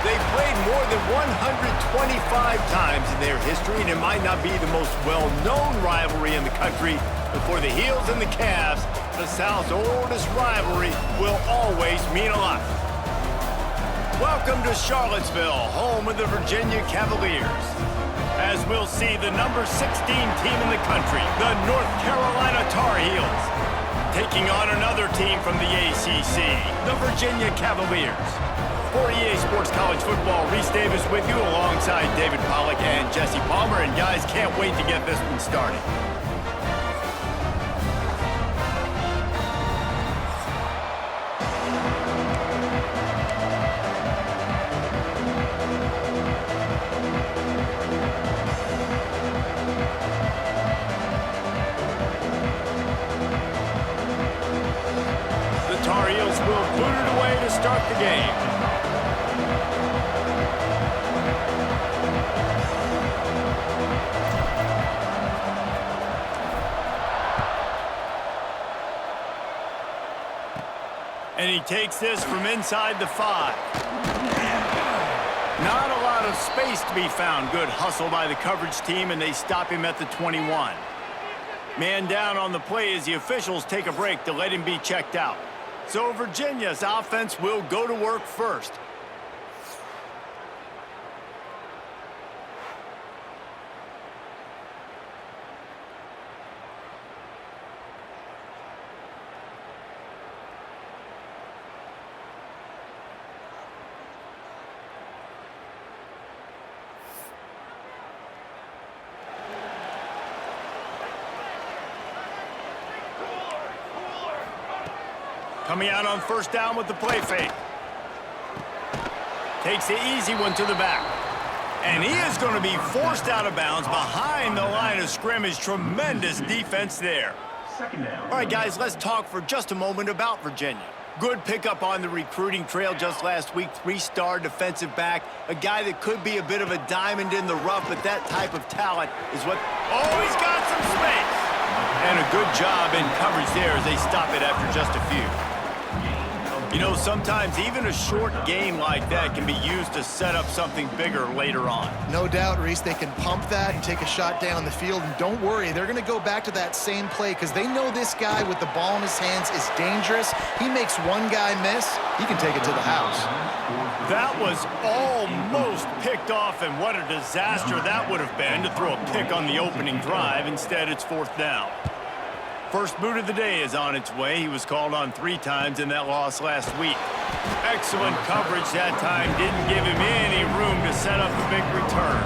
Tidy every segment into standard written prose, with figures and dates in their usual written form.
They've played more than 125 times in their history, and it might not be the most well-known rivalry in the country, but for the Heels and the Cavs, the South's oldest rivalry will always mean a lot. Welcome to Charlottesville, home of the Virginia Cavaliers. As we'll see the number 16 team in the country, the North Carolina Tar Heels, taking on another team from the ACC, the Virginia Cavaliers. For EA Sports College Football, Reese Davis with you alongside David Pollack and Jesse Palmer. And guys, can't wait to get this one started. The Tar Heels will boot it away to start the game. And he takes this from inside the 5. Not a lot of space to be found. Good hustle by the coverage team, and they stop him at the 21. Man down on the play as the officials take a break to let him be checked out. So Virginia's offense will go to work first. Coming out on first down with the play fake. Takes the easy one to the back. And he is going to be forced out of bounds behind the line of scrimmage. Tremendous defense there. All right, guys, let's talk for just a moment about Virginia. Good pickup on the recruiting trail just last week. 3-star defensive back. A guy that could be a bit of a diamond in the rough, but that type of talent is what... Oh, he's got some space! And a good job in coverage there as they stop it after just a few. You know, sometimes even a short game like that can be used to set up something bigger later on. No doubt, Reese, they can pump that and take a shot down the field. And don't worry, they're going to go back to that same play because they know this guy with the ball in his hands is dangerous. He makes one guy miss, he can take it to the house. That was almost picked off, and what a disaster that would have been to throw a pick on the opening drive. Instead, it's 4th down. First boot of the day is on its way. He was called on 3 times in that loss last week. Excellent coverage that time. Didn't give him any room to set up a big return.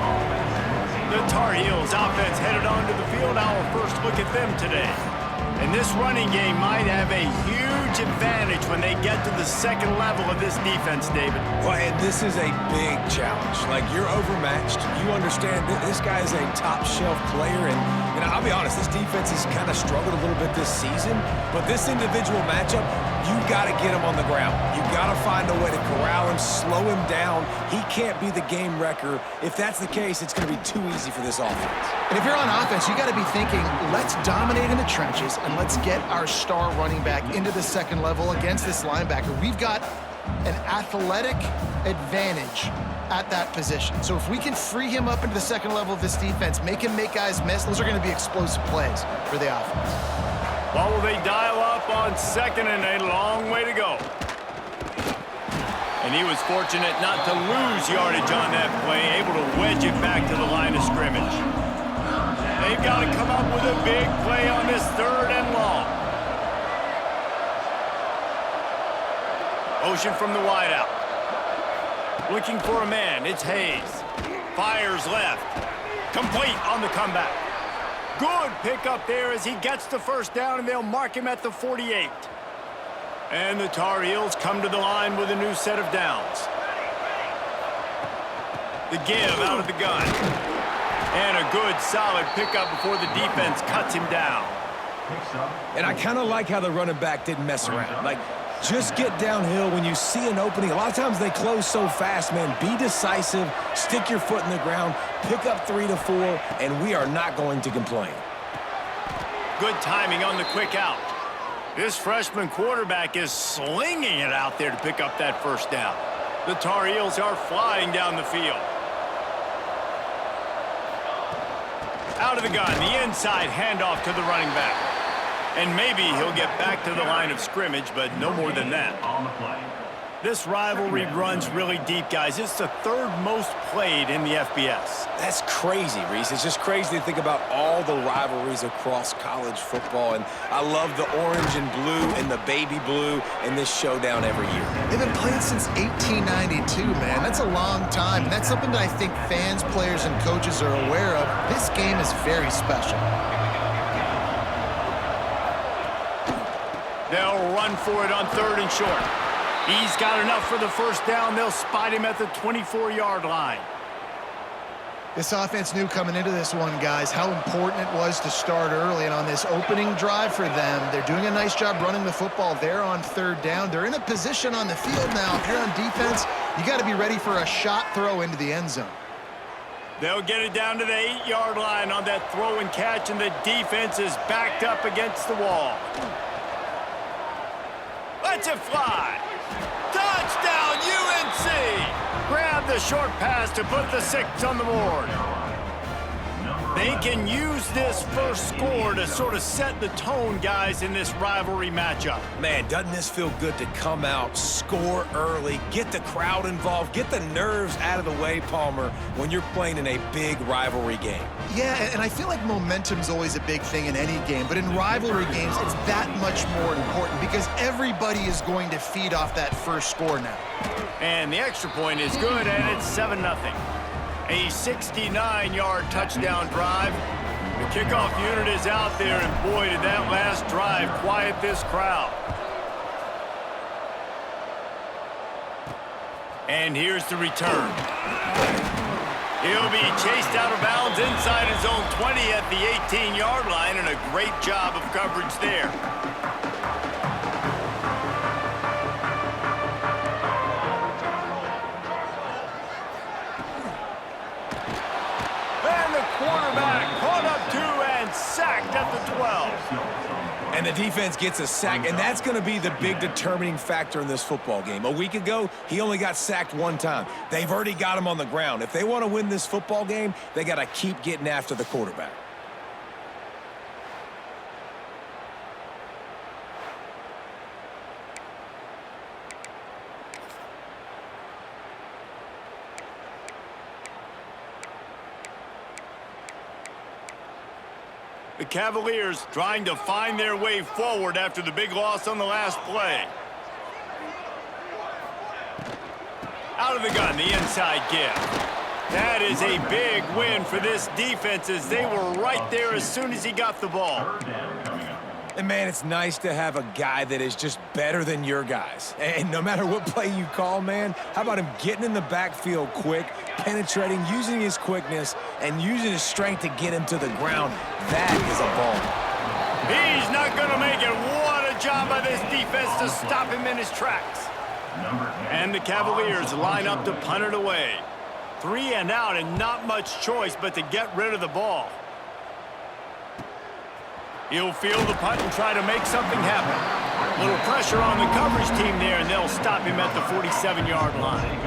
The Tar Heels offense headed onto the field. Our first look at them today. And this running game might have a huge advantage when they get to the second level of this defense, David. Well, and this is a big challenge. Like, you're overmatched. You understand that this guy is a top-shelf player, and I'll be honest, this defense has kind of struggled a little bit this season, but this individual matchup, you got to get him on the ground. You got to find a way to corral him, slow him down. He can't be the game wrecker. If that's the case, it's going to be too easy for this offense. And if you're on offense, you got to be thinking, let's dominate in the trenches and let's get our star running back into the second level against this linebacker. We've got an athletic advantage at that position. So if we can free him up into the second level of this defense, make him make guys miss, those are going to be explosive plays for the offense. Well, will they dial up on second and a long way to go? And he was fortunate not to lose yardage on that play, able to wedge it back to the line of scrimmage. They've got to come up with a big play on this 3rd and long. Motion from the wideout. Looking for a man, it's Hayes. Fires left. Complete on the comeback. Good pickup there as he gets the first down, and they'll mark him at the 48. And the Tar Heels come to the line with a new set of downs. The give out of the gun. And a good, solid pickup before the defense cuts him down. And I kind of like how the running back didn't mess around. Like, just get downhill when you see an opening. A lot of times they close so fast, man. Be decisive, stick your foot in the ground, pick up 3 to 4, and we are not going to complain. Good timing on the quick out. This freshman quarterback is slinging it out there to pick up that first down. The Tar Heels are flying down the field. Out of the gun, the inside handoff to the running back. And maybe he'll get back to the line of scrimmage, but no more than that. On the play. This rivalry runs really deep, guys. It's the third most played in the FBS. That's crazy, Reese. It's just crazy to think about all the rivalries across college football. And I love the orange and blue and the baby blue in this showdown every year. They've been playing since 1892, man. That's a long time. And that's something that I think fans, players, and coaches are aware of. This game is very special. They'll run for it on 3rd and short. He's got enough for the first down. They'll spot him at the 24-yard line. This offense knew coming into this one, guys, how important it was to start early. And on this opening drive for them, they're doing a nice job running the football. They're on 3rd down. They're in a position on the field now. If you're on defense, you got to be ready for a shot throw into the end zone. They'll get it down to the 8-yard line on that throw and catch, and the defense is backed up against the wall. Let's it fly. Touchdown, UNC! Grab the short pass to put the 6 on the board. They can use this first score to sort of set the tone, guys, in this rivalry matchup. Man, doesn't this feel good to come out, score early, get the crowd involved, get the nerves out of the way, Palmer, when you're playing in a big rivalry game? Yeah, and I feel like momentum's always a big thing in any game, but in rivalry games, it's that much more important because everybody is going to feed off that first score now. And the extra point is good, and it's 7-0. A 69-yard touchdown drive. The kickoff unit is out there, and boy, did that last drive quiet this crowd. And here's the return. He'll be chased out of bounds inside his own 20 at the 18-yard line, and a great job of coverage there. Quarterback caught up to and sacked at the 12. And the defense gets a sack, and that's going to be the big determining factor in this football game. A week ago, he only got sacked 1 time. They've already got him on the ground. If they want to win this football game, they got to keep getting after the quarterback. The Cavaliers trying to find their way forward after the big loss on the last play. Out of the gun, the inside give. That is a big win for this defense as they were right there as soon as he got the ball. And, man, it's nice to have a guy that is just better than your guys. And no matter what play you call, man, how about him getting in the backfield quick, penetrating, using his quickness, and using his strength to get him to the ground? That is a ball. He's not going to make it. What a job by this defense to stop him in his tracks. And the Cavaliers line up to punt it away. 3 and out and not much choice but to get rid of the ball. He'll field the punt and try to make something happen. A little pressure on the coverage team there, and they'll stop him at the 47-yard line.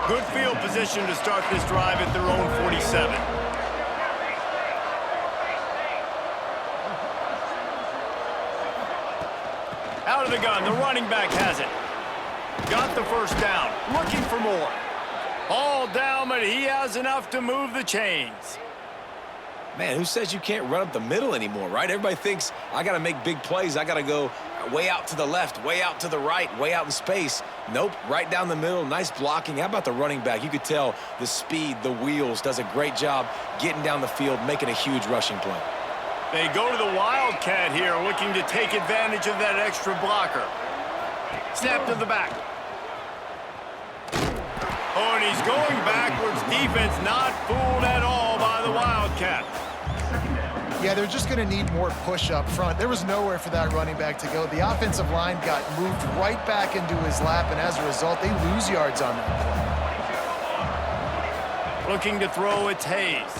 Good field position to start this drive at their own 47. Out of the gun, the running back has it. Got the first down, looking for more. All down, but he has enough to move the chains. Man, who says you can't run up the middle anymore, right? Everybody thinks, I got to make big plays. I got to go way out to the left, way out to the right, way out in space. Nope, right down the middle, nice blocking. How about the running back? You could tell the speed, the wheels, does a great job getting down the field, making a huge rushing play. They go to the Wildcat here, looking to take advantage of that extra blocker. Snap to the back. Oh, and he's going backwards. Defense not fooled at all by the Wildcat. Yeah, they're just going to need more push up front. There was nowhere for that running back to go. The offensive line got moved right back into his lap, and as a result, they lose yards on that play. Looking to throw, it's Hayes.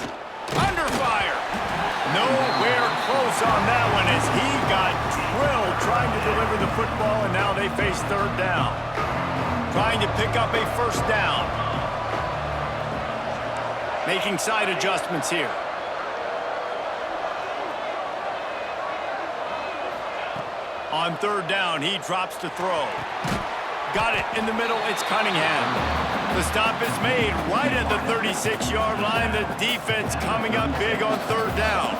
Under fire. Nowhere close on that one as he got drilled trying to deliver the football, and now they face 3rd down. trying to pick up a first down. Making side adjustments here. On third down, he drops to throw. Got it in the middle, it's Cunningham. The stop is made right at the 36-yard line. The defense coming up big on third down.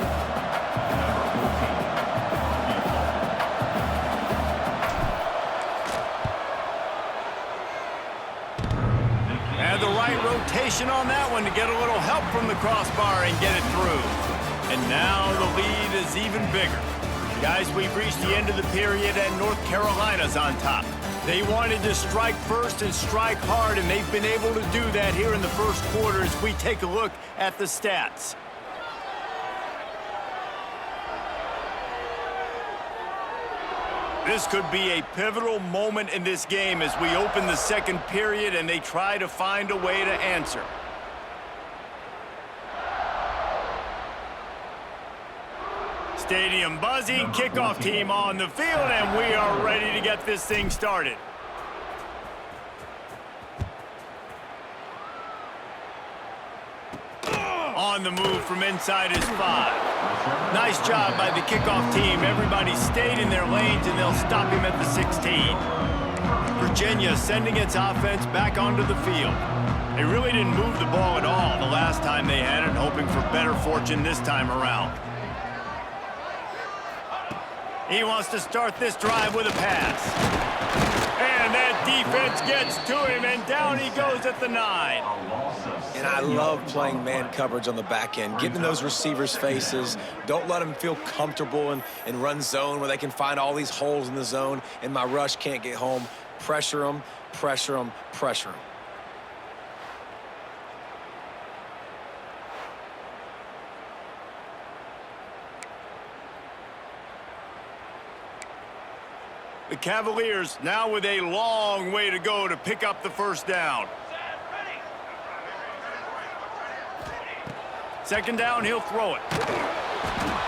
And the right rotation on that one to get a little help from the crossbar and get it through. And now the lead is even bigger. Guys, we've reached the end of the period and North Carolina's on top. They wanted to strike first and strike hard, and they've been able to do that here in the first quarter as we take a look at the stats. This could be a pivotal moment in this game as we open the second period and they try to find a way to answer. Stadium buzzing, kickoff team on the field, and we are ready to get this thing started. On the move from inside his 5. Nice job by the kickoff team. Everybody stayed in their lanes, and they'll stop him at the 16. Virginia sending its offense back onto the field. They really didn't move the ball at all the last time they had it, hoping for better fortune this time around. He wants to start this drive with a pass. And that defense gets to him, and down he goes at the 9. And I love playing man coverage on the back end, getting in those receivers' faces. Don't let them feel comfortable in run zone where they can find all these holes in the zone, and my rush can't get home. Pressure them, pressure them, pressure them. The Cavaliers now with a long way to go to pick up the first down. Second down, he'll throw it.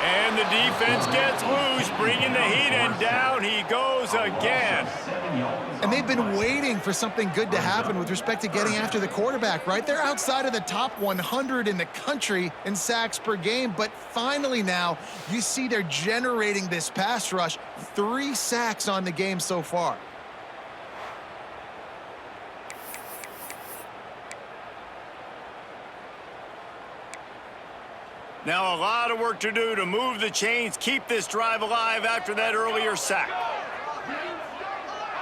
And the defense gets loose, bringing the heat, and down he goes again. And they've been waiting for something good to happen with respect to getting after the quarterback, right? They're outside of the top 100 in the country in sacks per game, but finally now you see they're generating this pass rush. 3 sacks on the game so far. Now a lot of work to do to move the chains, keep this drive alive after that earlier sack.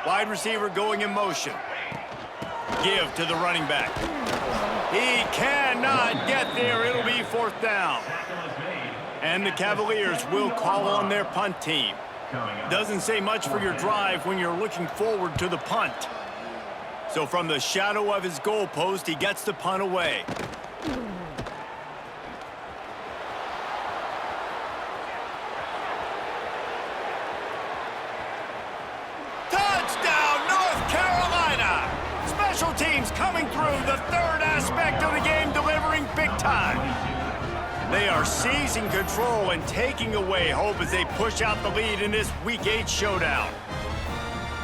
Wide receiver going in motion. Give to the running back. He cannot get there. It'll be fourth down. And the Cavaliers will call on their punt team. Doesn't say much for your drive when you're looking forward to the punt. So from the shadow of his goalpost, he gets the punt away. Special teams coming through, the third aspect of the game, delivering big time. They are seizing control and taking away hope as they push out the lead in this Week 8 showdown.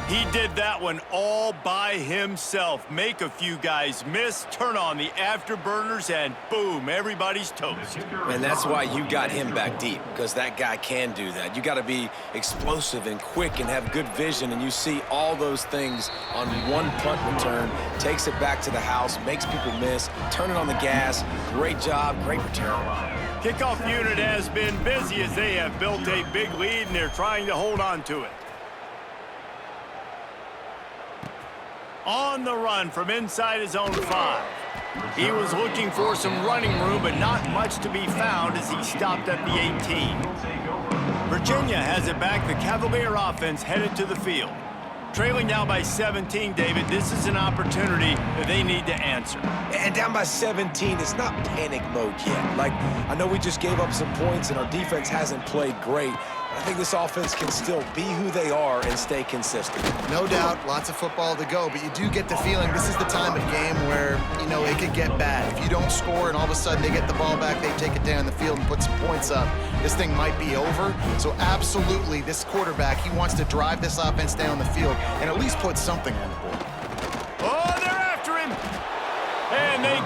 He did that one all by himself. Make a few guys miss, turn on the afterburners, and boom, everybody's toast. And that's why you got him back deep, because that guy can do that. You got to be explosive and quick and have good vision, and you see all those things on one punt return. Takes it back to the house, makes people miss, turning on the gas. Great job, great return. Kickoff unit has been busy as they have built a big lead, and they're trying to hold on to it. On the run from inside his own 5. He was looking for some running room, but not much to be found as he stopped at the 18. Virginia has it back. The Cavalier offense headed to the field. Trailing now by 17, David, this is an opportunity that they need to answer. And down by 17, it's not panic mode yet. Like, I know we just gave up some points and our defense hasn't played great. I think this offense can still be who they are and stay consistent. No doubt, lots of football to go, but you do get the feeling this is the time of game where, you know, it could get bad. If you don't score and all of a sudden they get the ball back, they take it down the field and put some points up, this thing might be over. So absolutely, this quarterback, he wants to drive this offense down the field and at least put something on the board.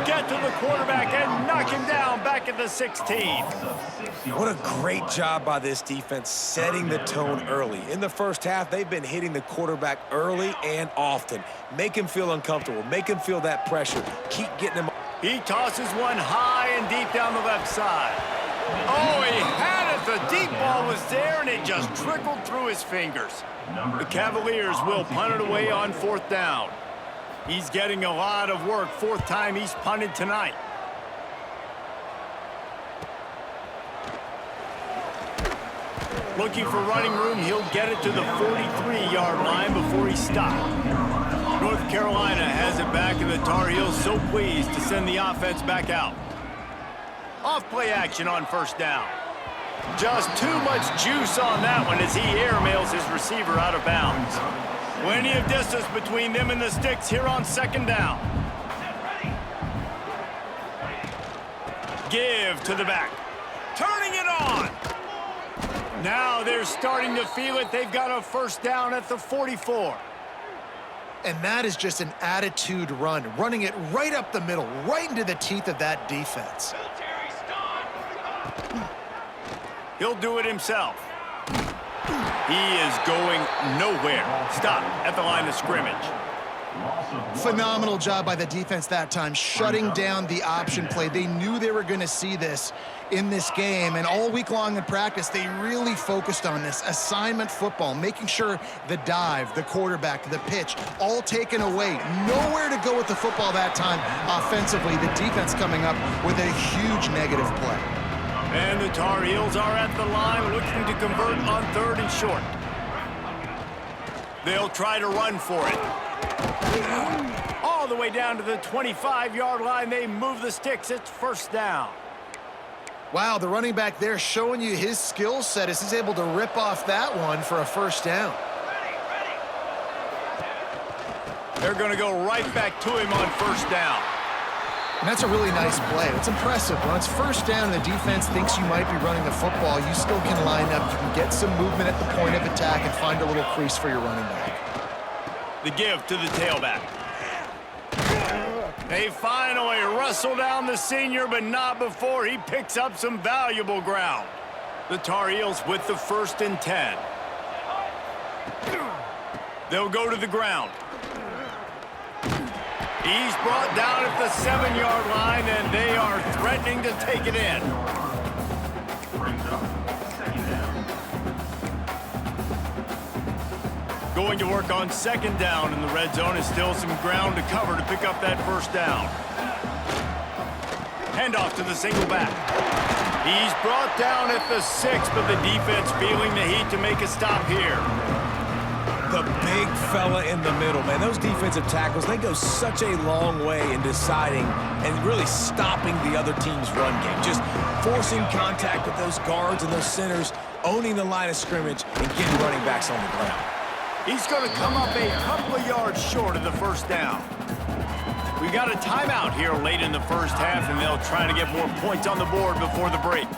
get to the quarterback and knock him down back at the 16. What a great job by this defense setting the tone early. In the first half, they've been hitting the quarterback early and often. Make him feel uncomfortable. Make him feel that pressure. Keep getting him. He tosses one high and deep down the left side. Oh, he had it. The deep ball was there, and it just trickled through his fingers. The Cavaliers will punt it away on 4th down. He's getting a lot of work. 4th time he's punted tonight. Looking for running room, he'll get it to the 43-yard line before he stopped. North Carolina has it back, and the Tar Heels so pleased to send the offense back out. Off-play action on 1st down. Just too much juice on that one as he airmails his receiver out of bounds. Plenty of distance between them and the sticks here on 2nd down. Give to the back. Turning it on. Now they're starting to feel it. They've got a 1st down at the 44. And that is just an attitude run, running it right up the middle, right into the teeth of that defense. He'll do it himself. He is going nowhere. Stop at the line of scrimmage. Phenomenal job by the defense that time, shutting down the option play. They knew they were going to see this in this game, and all week long in practice, they really focused on this assignment football, making sure the dive, the quarterback, the pitch, all taken away. Nowhere to go with the football that time offensively. The defense coming up with a huge negative play. And the Tar Heels are at the line looking to convert on 3rd and short. They'll try to run for it. All the way down to the 25-yard line. They move the sticks. It's 1st down. Wow, the running back there showing you his skill set as he's able to rip off that one for a 1st down. They're going to go right back to him on 1st down. And that's a really nice play. It's impressive. When it's 1st down and the defense thinks you might be running the football, you still can line up. You can get some movement at the point of attack and find a little crease for your running back. The give to the tailback. They finally wrestle down the senior, but not before he picks up some valuable ground. The Tar Heels with the 1st and 10. They'll go to the ground. He's brought down at the 7-yard line, and they are threatening to take it in. Going to work on 2nd down, and the red zone is still some ground to cover to pick up that 1st down. Handoff to the single back. He's brought down at the 6, but the defense feeling the heat to make a stop here. The big fella in the middle, man. Those defensive tackles, they go such a long way in deciding and really stopping the other team's run game. Just forcing contact with those guards and those centers, owning the line of scrimmage, and getting running backs on the ground. He's going to come up a couple of yards short of the 1st down. We got a timeout here late in the 1st half, and they'll try to get more points on the board before the break.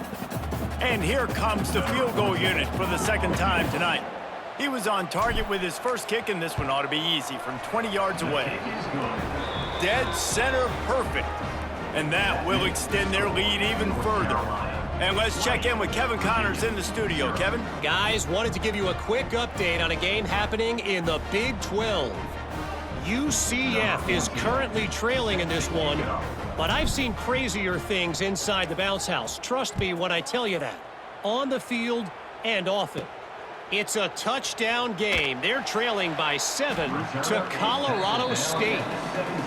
And here comes the field goal unit for the 2nd time tonight. He was on target with his 1st kick, and this one ought to be easy from 20 yards away. Dead center perfect. And that will extend their lead even further. And let's check in with Kevin Connors in the studio. Kevin? Guys, wanted to give you a quick update on a game happening in the Big 12. UCF is currently trailing in this one, but I've seen crazier things inside the bounce house. Trust me when I tell you that. On the field and off it. It's a touchdown game. They're trailing by 7 to Colorado State.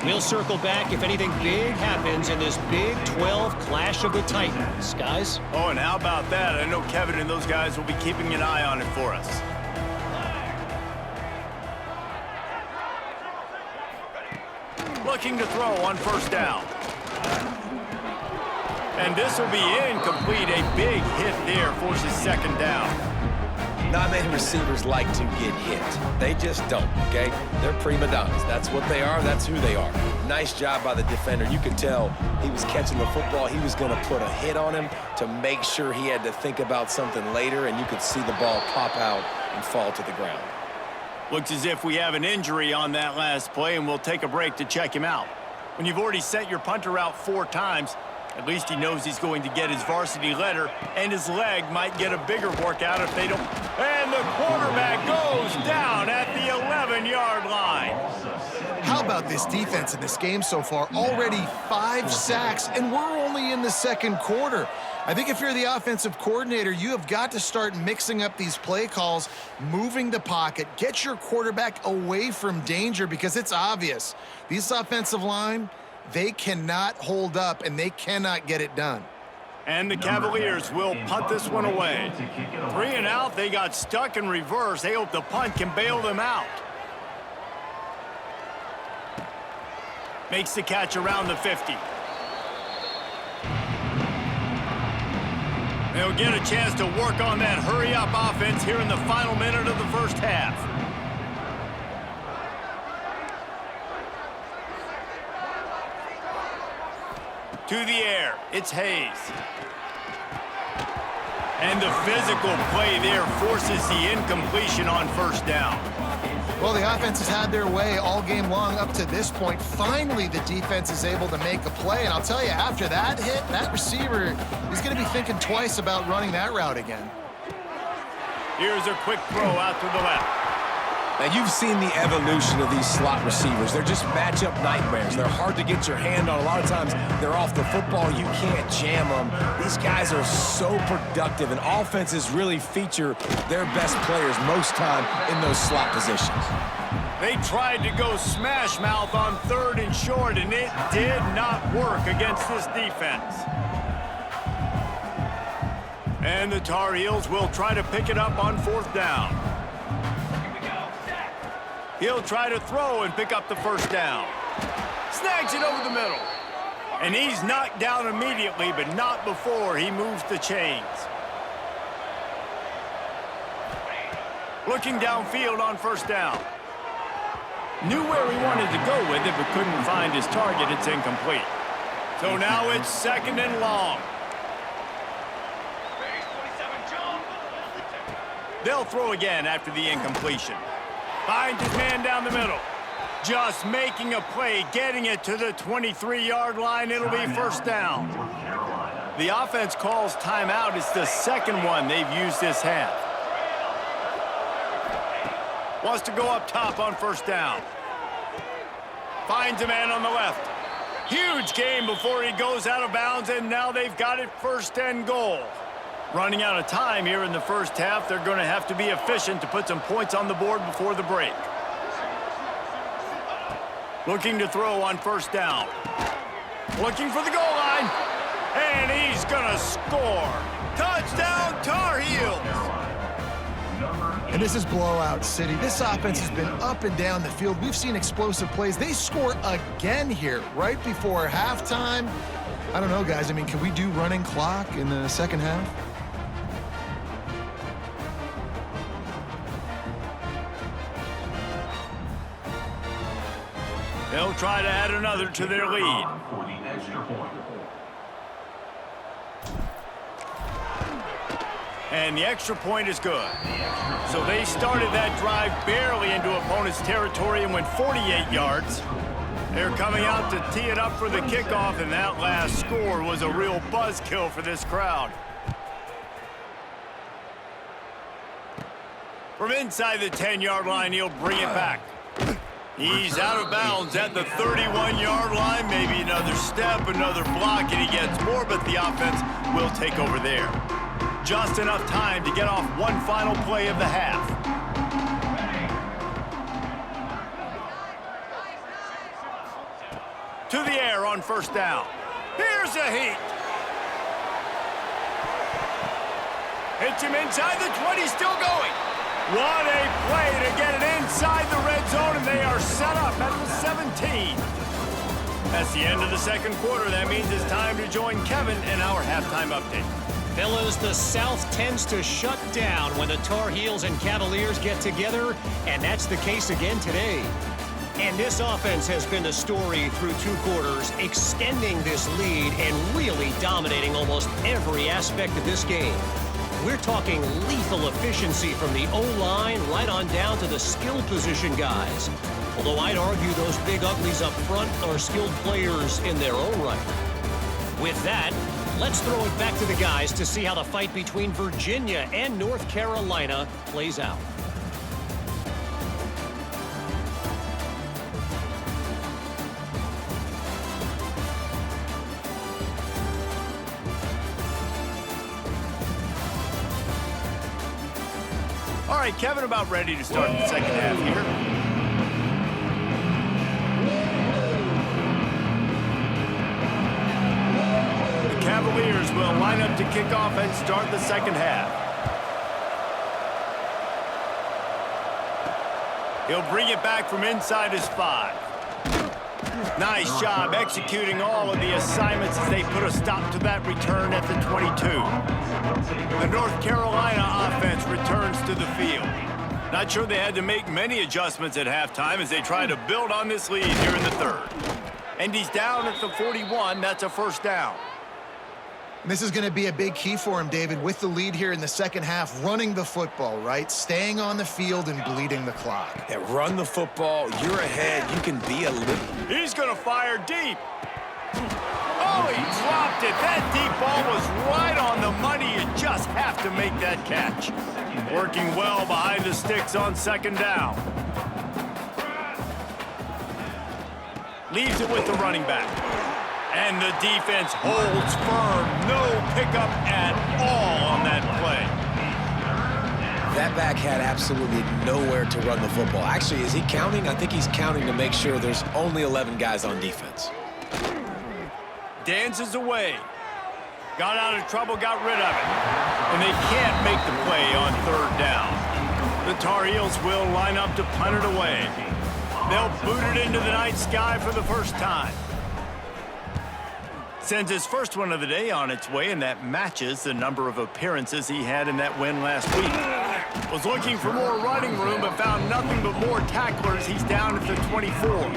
We'll circle back if anything big happens in this Big 12 Clash of the Titans. Guys? Oh, and how about that? I know Kevin and those guys will be keeping an eye on it for us. Looking to throw on 1st down. And this will be incomplete. A big hit there forces 2nd down. Not many receivers like to get hit. They just don't, okay? They're prima donnas. That's what they are. That's who they are. Nice job by the defender. You could tell he was catching the football. He was going to put a hit on him to make sure he had to think about something later, and you could see the ball pop out and fall to the ground. Looks as if we have an injury on that last play, and we'll take a break to check him out. When you've already sent your punter out 4 times, at least he knows he's going to get his varsity letter, and his leg might get a bigger workout if they don't. And the quarterback goes down at the 11-yard line. How about this defense in this game so far? Already 5 sacks, and we're only in the second quarter. I think if you're the offensive coordinator, you have got to start mixing up these play calls, moving the pocket, get your quarterback away from danger, because it's obvious. These offensive line, they cannot hold up, and they cannot get it done. And the Cavaliers will punt this one away. 3 and out, they got stuck in reverse. They hope the punt can bail them out. Makes the catch around the 50. They'll get a chance to work on that hurry-up offense here in the final minute of the first half. To the air, it's Hayes. And the physical play there forces the incompletion on first down. Well, the offense has had their way all game long up to this point. Finally, the defense is able to make a play. And I'll tell you, after that hit, that receiver is going to be thinking twice about running that route again. Here's a quick throw out to the left. Now, you've seen the evolution of these slot receivers. They're just matchup nightmares. They're hard to get your hand on. A lot of times, they're off the football. You can't jam them. These guys are so productive, and offenses really feature their best players most time in those slot positions. They tried to go smash mouth on 3rd and short, and it did not work against this defense. And the Tar Heels will try to pick it up on 4th down. He'll try to throw and pick up the first down. Snags it over the middle. And he's knocked down immediately, but not before he moves the chains. Looking downfield on first down. Knew where he wanted to go with it, but couldn't find his target. It's incomplete. So now it's 2nd and long. They'll throw again after the incompletion. Finds his man down the middle. Just making a play, getting it to the 23-yard line. It'll be first down. The offense calls timeout. It's the second one they've used this half. Wants to go up top on first down. Finds a man on the left. Huge gain before he goes out of bounds, and now they've got it 1st and goal. Running out of time here in the first half. They're going to have to be efficient to put some points on the board before the break. Looking to throw on first down. Looking for the goal line. And he's going to score. Touchdown, Tar Heels. And this is blowout city. This offense has been up and down the field. We've seen explosive plays. They score again here right before halftime. I don't know, guys. I mean, can we do running clock in the second half? They'll try to add another to their lead. And the extra point is good. So they started that drive barely into opponent's territory and went 48 yards. They're coming out to tee it up for the kickoff, and that last score was a real buzzkill for this crowd. From inside the 10-yard line, he'll bring it back. He's out of bounds at the 31-yard line. Maybe another step, another block, and he gets more, but the offense will take over there. Just enough time to get off one final play of the half. To the air on first down. Here's a heat. Hits him inside the 20, still going. What a play to get it inside the red zone, and they are set up at the 17. That's the end of the second quarter. That means it's time to join Kevin in our halftime update. Fellas, the South tends to shut down when the Tar Heels and Cavaliers get together, and that's the case again today. And this offense has been the story through 2 quarters, extending this lead and really dominating almost every aspect of this game. We're talking lethal efficiency from the O-line right on down to the skill position guys. Although I'd argue those big uglies up front are skilled players in their own right. With that, let's throw it back to the guys to see how the fight between Virginia and North Carolina plays out. All right, Kevin, about ready to start the second half here. The Cavaliers will line up to kick off and start the second half. He'll bring it back from inside his 5. Nice job executing all of the assignments as they put a stop to that return at the 22. The North Carolina offense returns to the field. Not sure they had to make many adjustments at halftime as they try to build on this lead here in the third. And he's down at the 41. That's a first down. This is going to be a big key for him, David, with the lead here in the second half, running the football, right? Staying on the field and bleeding the clock. Yeah, run the football. You're ahead. You can be a little... He's going to fire deep. Oh, he dropped it. That deep ball was right on the money. You just have to make that catch. Working well behind the sticks on second down. Leaves it with the running back. And the defense holds firm. No pickup at all on that play. That back had absolutely nowhere to run the football. Actually, is he counting? I think he's counting to make sure there's only 11 guys on defense. Dances away. Got out of trouble, got rid of it. And they can't make the play on third down. The Tar Heels will line up to punt it away. They'll boot it into the night sky for the first time. Sends his first one of the day on its way, and that matches the number of appearances he had in that win last week. Was looking for more running room, but found nothing but more tacklers. He's down at the 24.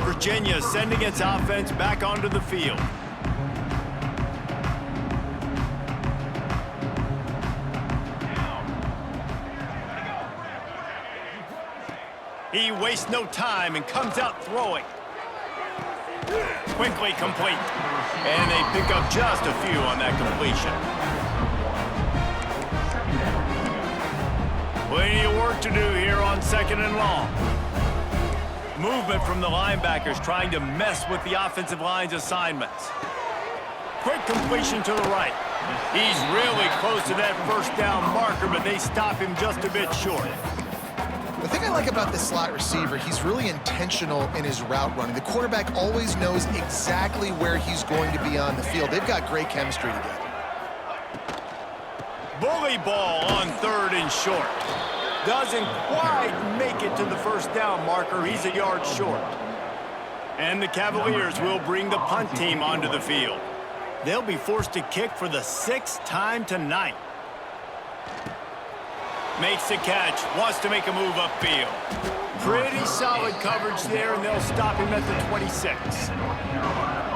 Virginia sending its offense back onto the field. He wastes no time and comes out throwing. Quickly complete. And they pick up just a few on that completion. Plenty of work to do here on second and long. Movement from the linebackers trying to mess with the offensive line's assignments. Quick completion to the right. He's really close to that first down marker, but they stop him just a bit short. The thing I like about this slot receiver, he's really intentional in his route running. The quarterback always knows exactly where he's going to be on the field. They've got great chemistry together. Bully ball on third and short. Doesn't quite make it to the first down marker. He's a yard short. And the Cavaliers will bring the punt team onto the field. They'll be forced to kick for the 6th time tonight. Makes the catch, wants to make a move upfield. Pretty solid coverage there, and they'll stop him at the 26.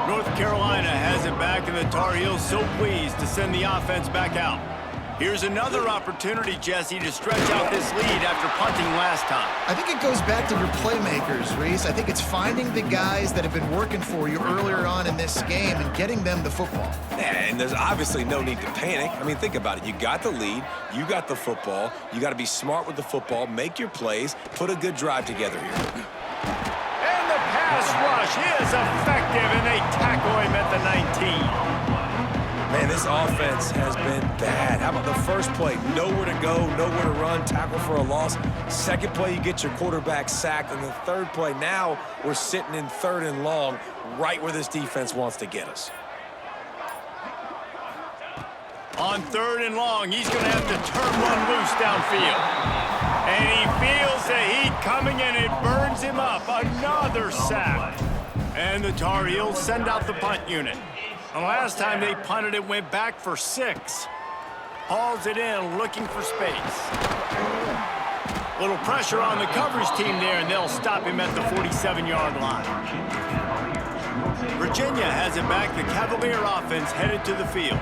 North Carolina has it back, and the Tar Heels so pleased to send the offense back out. Here's another opportunity, Jesse, to stretch out this lead after punting last time. I think it goes back to your playmakers, Reese. I think it's finding the guys that have been working for you earlier on in this game and getting them the football. Yeah, and there's obviously no need to panic. I mean, think about it. You got the lead. You got the football. You got to be smart with the football, make your plays, put a good drive together here. And the pass rush is effective, and they tackle him at the 19. Man, this offense has been bad. How about the first play? Nowhere to go, nowhere to run, tackle for a loss. Second play, you get your quarterback sacked. And the third play, now we're sitting in third and long, right where this defense wants to get us. On third and long, he's going to have to turn one loose downfield. And he feels the heat coming, and it burns him up. Another sack. And the Tar Heels send out the punt unit. And last time they punted, it went back for 6. Hauls it in, looking for space. Little pressure on the coverage team there, and they'll stop him at the 47-yard line. Virginia has it back. The Cavalier offense headed to the field.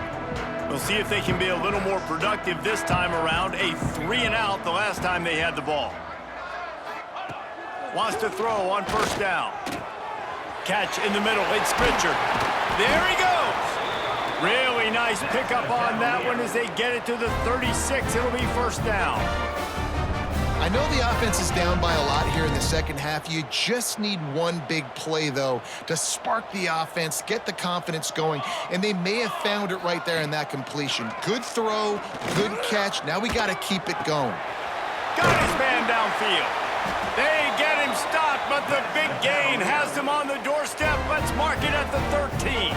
We'll see if they can be a little more productive this time around. A 3-and-out the last time they had the ball. Wants to throw on first down. Catch in the middle. It's Richard. There he goes. Really nice pickup on that one as they get it to the 36. It'll be first down. I know the offense is down by a lot here in the second half. You just need one big play, though, to spark the offense, get the confidence going, and they may have found it right there in that completion. Good throw, good catch. Now we got to keep it going. Got his man downfield. They get him stopped, but the big gain has him on the doorstep. Let's mark it at the 13.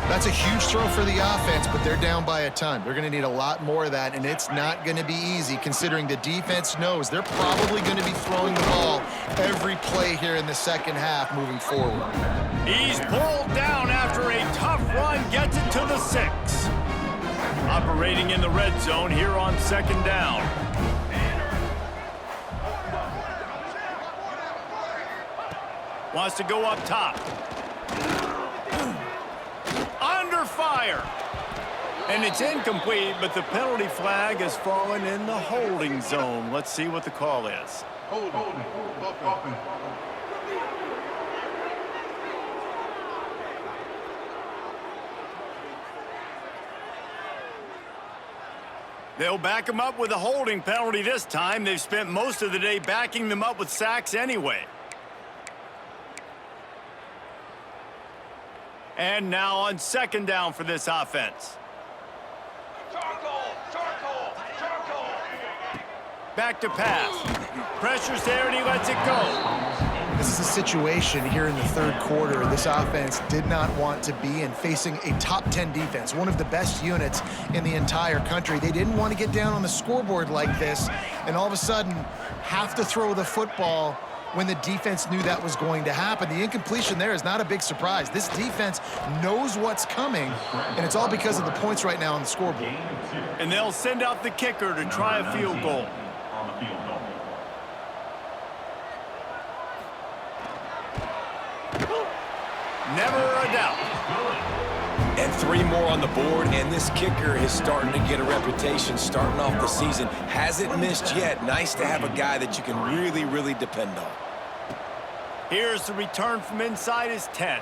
That's a huge throw for the offense, but they're down by a ton. They're going to need a lot more of that, and it's not going to be easy considering the defense knows they're probably going to be throwing the ball every play here in the second half moving forward. He's pulled down after a tough run, gets it to the 6. Operating in the red zone here on second down. Wants to go up top. Under fire. And it's incomplete, but the penalty flag has fallen in the holding zone. Let's see what the call is. They'll back them up with a holding penalty this time. They've spent most of the day backing them up with sacks anyway. And now on second down for this offense. Back to pass. Pressure's there and he lets it go. This is a situation here in the third quarter this offense did not want to be in, facing a top 10 defense, one of the best units in the entire country. They didn't want to get down on the scoreboard like this and all of a sudden have to throw the football when the defense knew that was going to happen. The incompletion there is not a big surprise. This defense knows what's coming, and it's all because of the points right now on the scoreboard. And they'll send out the kicker to try a field goal. Never a doubt. And 3 more on the board, and this kicker is starting to get a reputation starting off the season. Hasn't missed yet. Nice to have a guy that you can really, really depend on. Here's the return from inside his 10.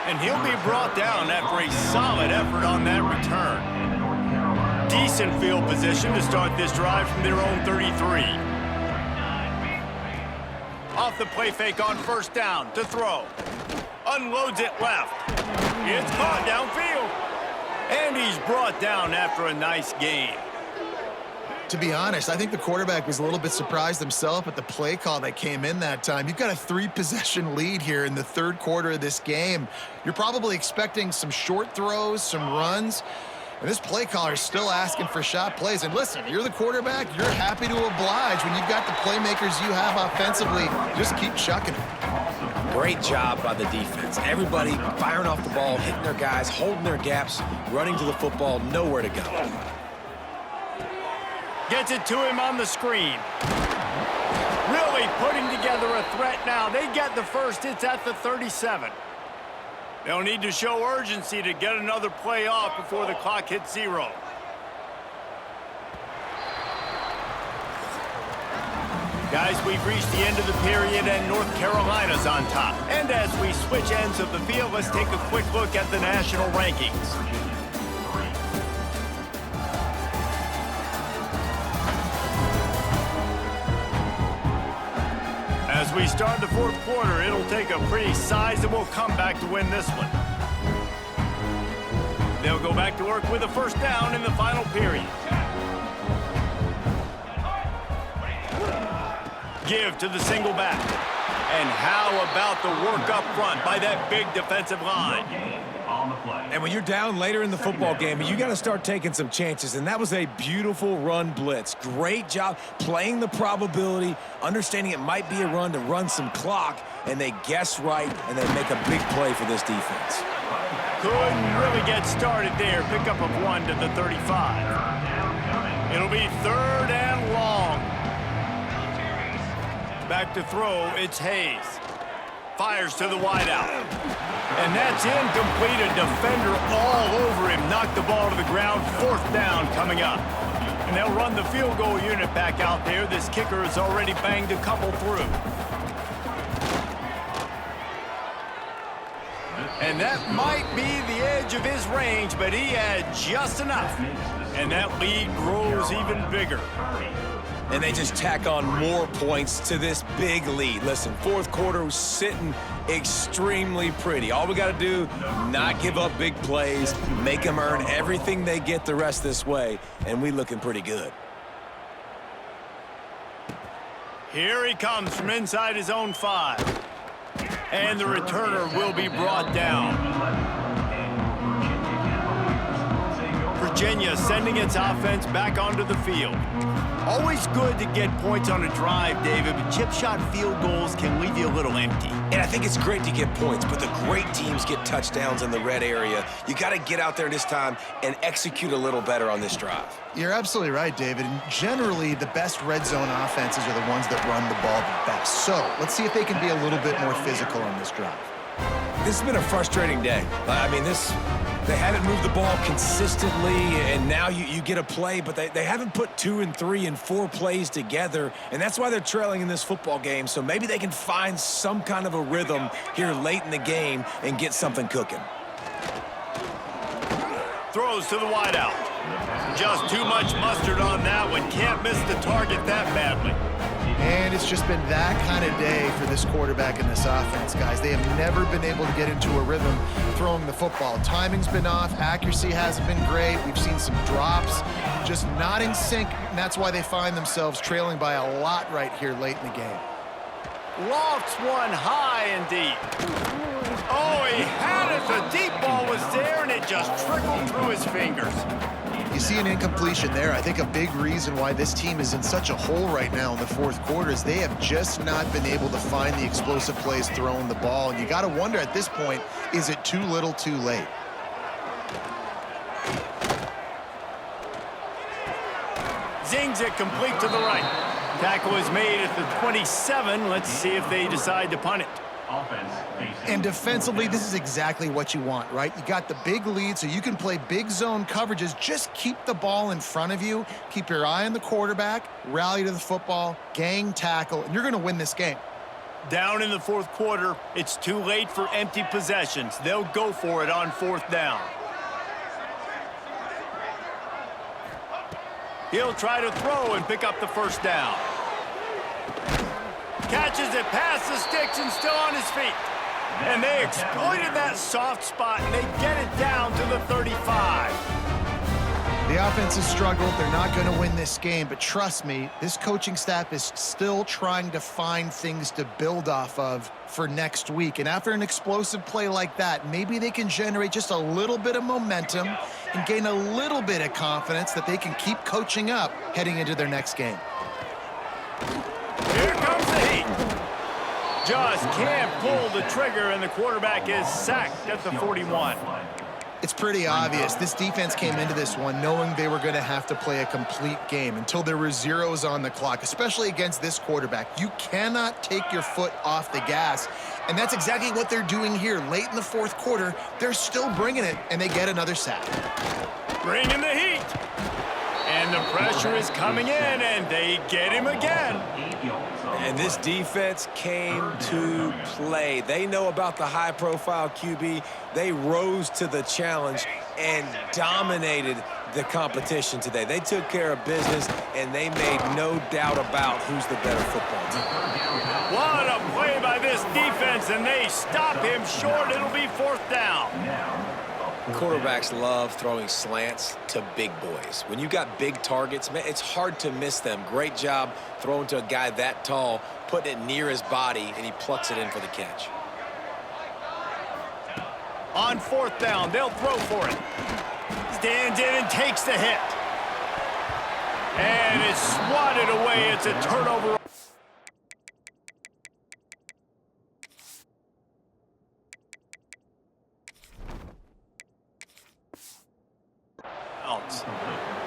And he'll be brought down after a solid effort on that return. Decent field position to start this drive from their own 33. Off the play fake on first down to throw. Unloads it left. It's caught downfield. And he's brought down after a nice gain. To be honest, I think the quarterback was a little bit surprised himself at the play call that came in that time. You've got a 3-possession lead here in the third quarter of this game. You're probably expecting some short throws, some runs. And this play caller is still asking for shot plays. And listen, you're the quarterback. You're happy to oblige when you've got the playmakers you have offensively. Just keep chucking them. Great job by the defense. Everybody firing off the ball, hitting their guys, holding their gaps, running to the football, nowhere to go. Gets it to him on the screen. Really putting together a threat now. They get the first. It's at the 37. They'll need to show urgency to get another play off before the clock hits 0. Guys, we've reached the end of the period and North Carolina's on top. And as we switch ends of the field, let's take a quick look at the national rankings. As we start the fourth quarter, it'll take a pretty sizable comeback to win this one. They'll go back to work with a first down in the final period. Give to the single back. And how about the work up front by that big defensive line? And when you're down later in the football game, you got to start taking some chances, and that was a beautiful run blitz. Great job playing the probability, understanding it might be a run to run some clock, and they guess right, and they make a big play for this defense. Couldn't really get started there. Pick up of 1 to the 35. It'll be third and long. Back to throw, it's Hayes. Fires to the wideout. And that's incomplete. A defender all over him. Knocked the ball to the ground. Fourth down coming up. And they'll run the field goal unit back out there. This kicker has already banged a couple through. And that might be the edge of his range, but he had just enough. And that lead grows even bigger. And they just tack on more points to this big lead. Listen, fourth quarter was sitting extremely pretty. All we got to do, not give up big plays, make them earn everything they get the rest this way, and we looking pretty good. Here he comes from inside his own 5. And the returner will be brought down. Virginia sending its offense back onto the field. Always good to get points on a drive, David, but chip shot field goals can leave you a little empty. And I think it's great to get points, but the great teams get touchdowns in the red area. You got to get out there this time and execute a little better on this drive. You're absolutely right, David. And generally, the best red zone offenses are the ones that run the ball the best. So let's see if they can be a little bit more physical on this drive. This has been a frustrating day. I mean, they haven't moved the ball consistently, and now you get a play, but they haven't put 2 and 3 and 4 plays together, and that's why they're trailing in this football game. So maybe they can find some kind of a rhythm here late in the game and get something cooking. Throws to the wideout. Just too much mustard on that one. Can't miss the target that badly. And it's just been that kind of day for this quarterback and this offense, guys. They have never been able to get into a rhythm throwing the football. Timing's been off. Accuracy hasn't been great. We've seen some drops, just not in sync, and that's why they find themselves trailing by a lot right here late in the game. Lofts one high and deep. Oh, he had it. The deep ball was there, and it just trickled through his fingers. You see an incompletion there. I think a big reason why this team is in such a hole right now in the fourth quarter is they have just not been able to find the explosive plays throwing the ball. And you got to wonder at this point, is it too little too late? Zings it complete to the right. Tackle is made at the 27. Let's see if they decide to punt it. And defensively, this is exactly what you want, right? You got the big lead, so you can play big zone coverages. Just keep the ball in front of you. Keep your eye on the quarterback. Rally to the football. Gang tackle. And you're going to win this game. Down in the fourth quarter, it's too late for empty possessions. They'll go for it on fourth down. He'll try to throw and pick up the first down. Catches it past the sticks and still on his feet. And they exploited that soft spot, and they get it down to the 35. The offense has struggled. They're not going to win this game, but trust me, this coaching staff is still trying to find things to build off of for next week. And after an explosive play like that, maybe they can generate just a little bit of momentum and gain a little bit of confidence that they can keep coaching up heading into their next game. Here comes the heat. Just can't pull the trigger, and the quarterback is sacked at the 41. It's pretty obvious. This defense came into this one knowing they were going to have to play a complete game until there were zeros on the clock, especially against this quarterback. You cannot take your foot off the gas, and that's exactly what they're doing here. Late in the fourth quarter, they're still bringing it, and they get another sack. Bringing the heat. And the pressure is coming in, and they get him again. And this defense came to play. They know about the high-profile QB. They rose to the challenge and dominated the competition today. They took care of business, and they made no doubt about who's the better football team. What a play by this defense, and they stop him short. It'll be fourth down. Quarterbacks love throwing slants to big boys. When you got big targets, man, it's hard to miss them. Great job throwing to a guy that tall, putting it near his body, and he plucks it in for the catch. On fourth down, they'll throw for it. Stands in and takes the hit. And it's swatted away. It's a turnover.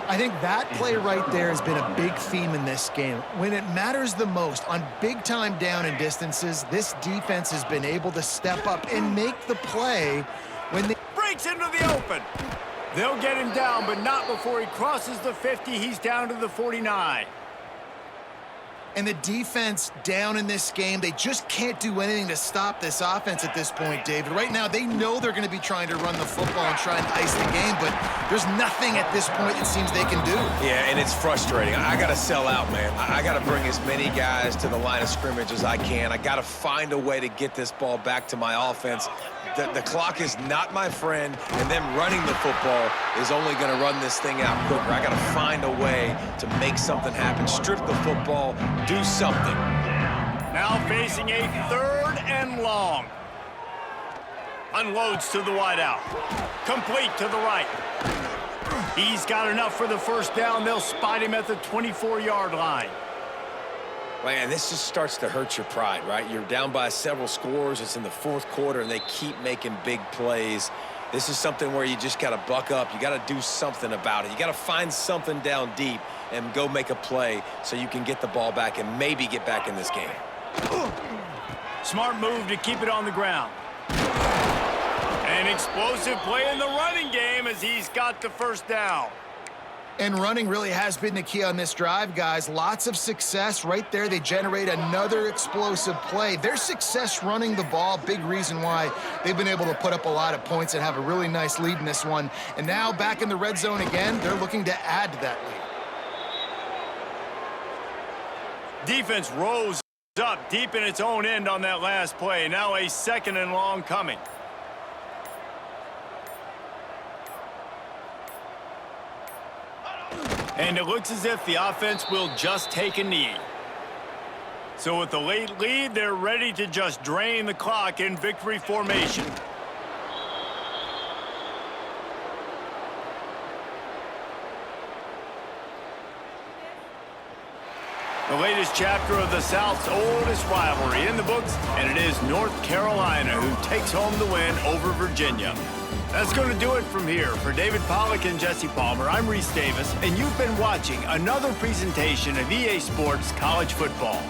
I think that play right there has been a big theme in this game. When it matters the most, on big-time down and distances, this defense has been able to step up and make the play when they... Breaks into the open. They'll get him down, but not before he crosses the 50. He's down to the 49. And the defense down in this game, they just can't do anything to stop this offense at this point, David. Right now, they know they're going to be trying to run the football and try and ice the game, but there's nothing at this point it seems they can do. Yeah, and it's frustrating. I got to sell out, man. I got to bring as many guys to the line of scrimmage as I can. I got to find a way to get this ball back to my offense. The clock is not my friend, and them running the football is only going to run this thing out quicker. I got to find a way to make something happen, strip the football, do something. Now facing a 3rd and long. Unloads to the wideout. Complete to the right. He's got enough for the first down. They'll spot him at the 24-yard line. Man, this just starts to hurt your pride, right? You're down by several scores. It's in the 4th quarter, and they keep making big plays. This is something where you just got to buck up. You got to do something about it. You got to find something down deep and go make a play so you can get the ball back and maybe get back in this game. Smart move to keep it on the ground. An explosive play in the running game as he's got the first down. And running really has been the key on this drive, guys. Lots of success right there. They generate another explosive play. Their success running the ball, big reason why they've been able to put up a lot of points and have a really nice lead in this one. And now back in the red zone again, they're looking to add to that lead. Defense rose up deep in its own end on that last play. Now a 2nd and long coming. And it looks as if the offense will just take a knee. So with the late lead, they're ready to just drain the clock in victory formation. The latest chapter of the South's oldest rivalry in the books, and it is North Carolina who takes home the win over Virginia. That's going to do it from here. For David Pollack and Jesse Palmer, I'm Reese Davis, and you've been watching another presentation of EA Sports College Football.